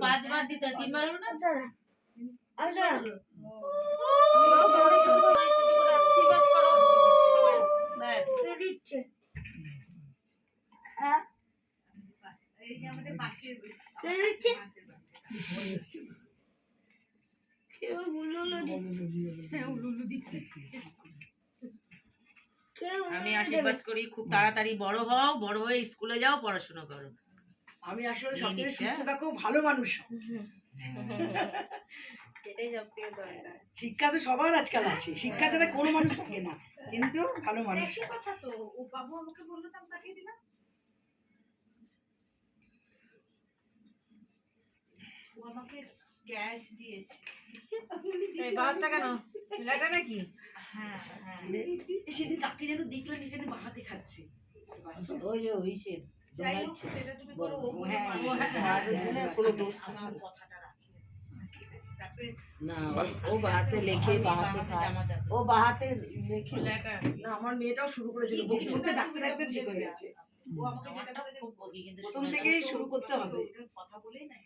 5 বার দিতে হয়, 3 বার হলো না? আমি আশীর্বাদ করি খুব তাড়াতাড়ি বড় হও, বড় হয়ে স্কুলে যাও, পড়াশোনা করো। আমি আসলে সবচেয়ে সুস্থ থাকো, ভালো মানুষ। সেটাই সবথেকে দরকার। শিক্ষা তো সবার আজকাল আছে, শিক্ষা ছাড়া কোনো মানুষ থাকে না, কিন্তু ভালো মানুষ। কথা তো ও বাবু আমাকে বললো তো আমি পাঠিয়ে দিলাম। ও আমাকে ক্যাশ দিয়েছে। এই বাহাতটা কেন? ছেলেটা নাকি? হ্যাঁ হ্যাঁ। সেদিন কাকে যেন দেখলাম এখানে বাহাতে খাচ্ছে। ওই যে ওই সে যাই হোক সেটা তুমি করো, ও বলে হ্যাঁ, পারবে না। হ্যাঁ, কোনো দোষ আমার কথাটা রাখি। তারপরে না ও বাহাতে লেখে, বাহাতে খায়, ও বাহাতে লেখে। ছেলেটা না, আমার মেয়েটাও শুরু করেছিল বকতে বকতে ডাকতে ডাকতে ঠিক হয়ে গেছে। ও আমাকে যেটা বলে খুব বকি, কিন্তু প্রথম শোনে না। থেকেই শুরু করতে হবে। কথা বলেই না